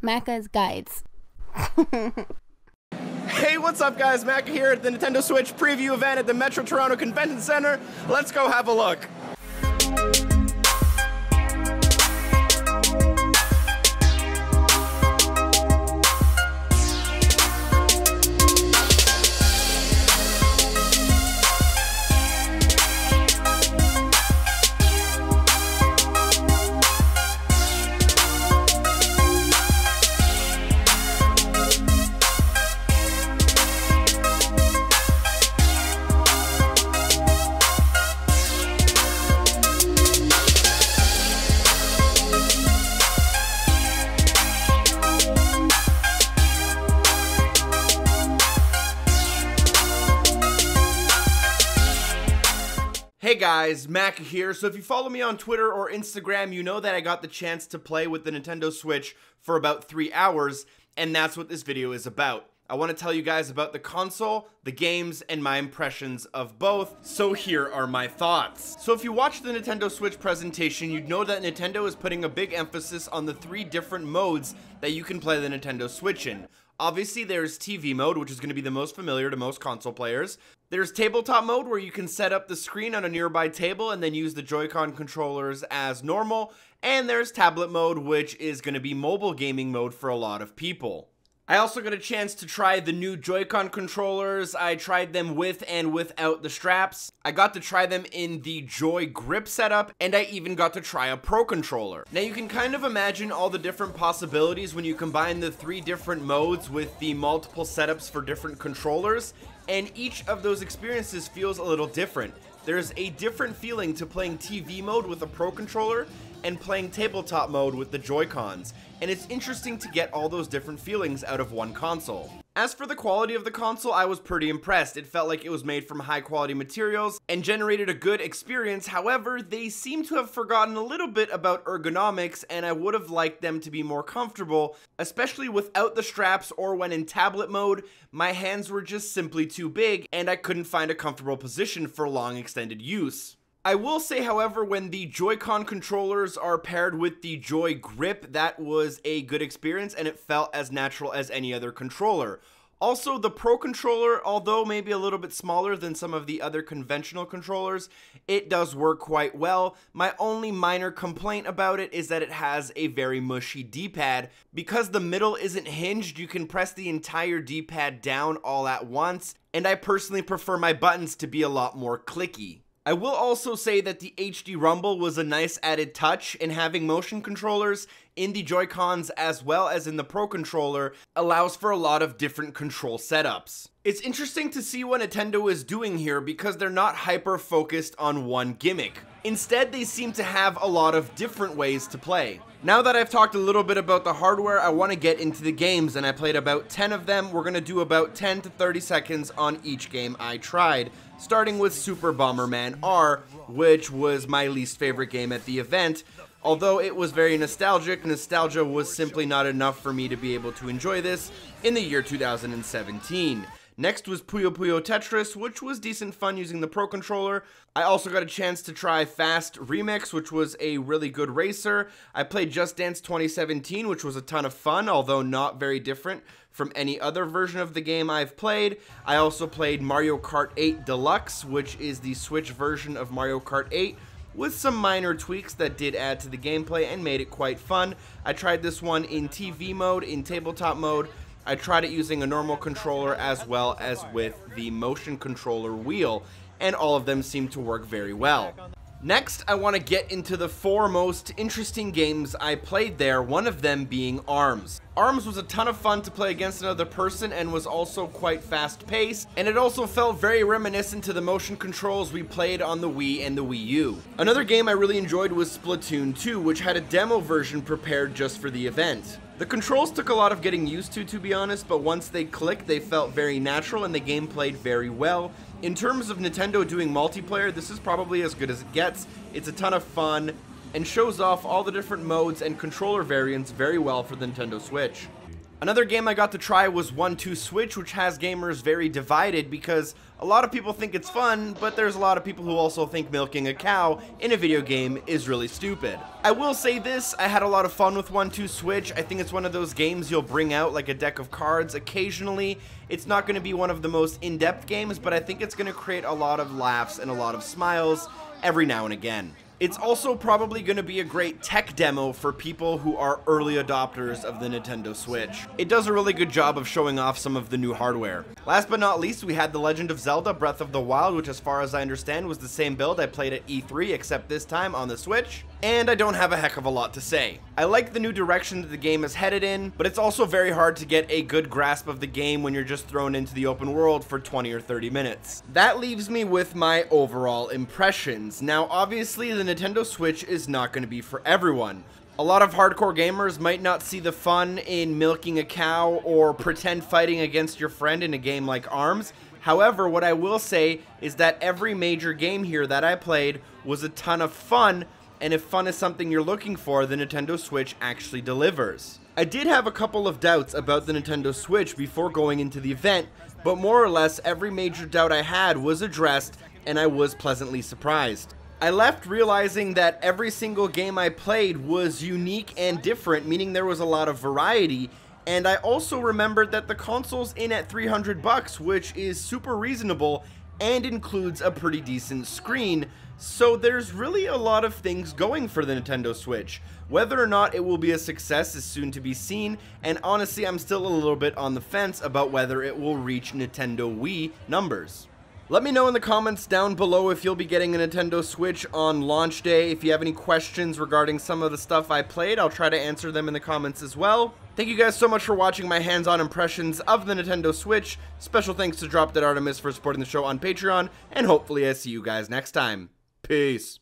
Macca's Guides. Hey, what's up guys? Macca here at the Nintendo Switch preview event at the Metro Toronto Convention Center. Let's go have a look. Hey guys, Mac here. So if you follow me on Twitter or Instagram, you know that I got the chance to play with the Nintendo Switch for about 3 hours, and that's what this video is about. I want to tell you guys about the console, the games, and my impressions of both, so here are my thoughts. So if you watched the Nintendo Switch presentation, you'd know that Nintendo is putting a big emphasis on the 3 different modes that you can play the Nintendo Switch in. Obviously, there's TV mode, which is going to be the most familiar to most console players. There's tabletop mode, where you can set up the screen on a nearby table and then use the Joy-Con controllers as normal. And there's tablet mode, which is going to be mobile gaming mode for a lot of people. I also got a chance to try the new Joy-Con controllers. I tried them with and without the straps. I got to try them in the Joy grip setup, and I even got to try a Pro controller. Now you can kind of imagine all the different possibilities when you combine the 3 different modes with the multiple setups for different controllers, and each of those experiences feels a little different. There's a different feeling to playing TV mode with a Pro controller and playing tabletop mode with the Joy-Cons, and it's interesting to get all those different feelings out of one console. As for the quality of the console, I was pretty impressed. It felt like it was made from high quality materials and generated a good experience. However, they seem to have forgotten a little bit about ergonomics, and I would have liked them to be more comfortable, especially without the straps or when in tablet mode. My hands were just simply too big, and I couldn't find a comfortable position for long extended use. I will say, however, when the Joy-Con controllers are paired with the Joy grip, that was a good experience and it felt as natural as any other controller. Also, the Pro controller, although maybe a little bit smaller than some of the other conventional controllers, it does work quite well. My only minor complaint about it is that it has a very mushy D-pad. Because the middle isn't hinged, you can press the entire D-pad down all at once, and I personally prefer my buttons to be a lot more clicky. I will also say that the HD Rumble was a nice added touch, and having motion controllers in the Joy-Cons as well as in the Pro controller allows for a lot of different control setups. It's interesting to see what Nintendo is doing here because they're not hyper-focused on one gimmick. Instead, they seem to have a lot of different ways to play. Now that I've talked a little bit about the hardware, I want to get into the games, and I played about 10 of them. We're going to do about 10 to 30 seconds on each game I tried, starting with Super Bomberman R, which was my least favorite game at the event. Although it was very nostalgic, nostalgia was simply not enough for me to be able to enjoy this in the year 2017. Next was Puyo Puyo Tetris, which was decent fun using the Pro controller. I also got a chance to try Fast Remix, which was a really good racer. I played Just Dance 2017, which was a ton of fun, although not very different from any other version of the game I've played. I also played Mario Kart 8 Deluxe, which is the Switch version of Mario Kart 8, with some minor tweaks that did add to the gameplay and made it quite fun. I tried this one in TV mode, in tabletop mode. I tried it using a normal controller as well as with the motion controller wheel, and all of them seem to work very well. Next, I want to get into the 4 most interesting games I played there, one of them being ARMS. ARMS was a ton of fun to play against another person and was also quite fast-paced, and it also felt very reminiscent to the motion controls we played on the Wii and the Wii U. Another game I really enjoyed was Splatoon 2, which had a demo version prepared just for the event. The controls took a lot of getting used to be honest, but once they clicked, they felt very natural and the game played very well. In terms of Nintendo doing multiplayer, this is probably as good as it gets. It's a ton of fun and shows off all the different modes and controller variants very well for the Nintendo Switch. Another game I got to try was 1-2 Switch, which has gamers very divided because a lot of people think it's fun, but there's a lot of people who also think milking a cow in a video game is really stupid. I will say this, I had a lot of fun with 1-2 Switch. I think it's one of those games you'll bring out like a deck of cards occasionally. It's not going to be one of the most in-depth games, but I think it's going to create a lot of laughs and a lot of smiles every now and again. It's also probably going to be a great tech demo for people who are early adopters of the Nintendo Switch. It does a really good job of showing off some of the new hardware. Last but not least, we had The Legend of Zelda Breath of the Wild, which as far as I understand was the same build I played at E3, except this time on the Switch. And I don't have a heck of a lot to say. I like the new direction that the game is headed in, but it's also very hard to get a good grasp of the game when you're just thrown into the open world for 20 or 30 minutes. That leaves me with my overall impressions. Now, obviously, the Nintendo Switch is not going to be for everyone. A lot of hardcore gamers might not see the fun in milking a cow or pretend fighting against your friend in a game like ARMS. However, what I will say is that every major game here that I played was a ton of fun, and if fun is something you're looking for, the Nintendo Switch actually delivers. I did have a couple of doubts about the Nintendo Switch before going into the event, but more or less every major doubt I had was addressed, and I was pleasantly surprised. I left realizing that every single game I played was unique and different, meaning there was a lot of variety, and I also remembered that the console's in at $300, which is super reasonable and includes a pretty decent screen, so there's really a lot of things going for the Nintendo Switch. Whether or not it will be a success is soon to be seen, and honestly I'm still a little bit on the fence about whether it will reach Nintendo Wii numbers. Let me know in the comments down below if you'll be getting a Nintendo Switch on launch day. If you have any questions regarding some of the stuff I played, I'll try to answer them in the comments as well. Thank you guys so much for watching my hands-on impressions of the Nintendo Switch. Special thanks to Drop Dead Artemis for supporting the show on Patreon, and hopefully I see you guys next time. Peace.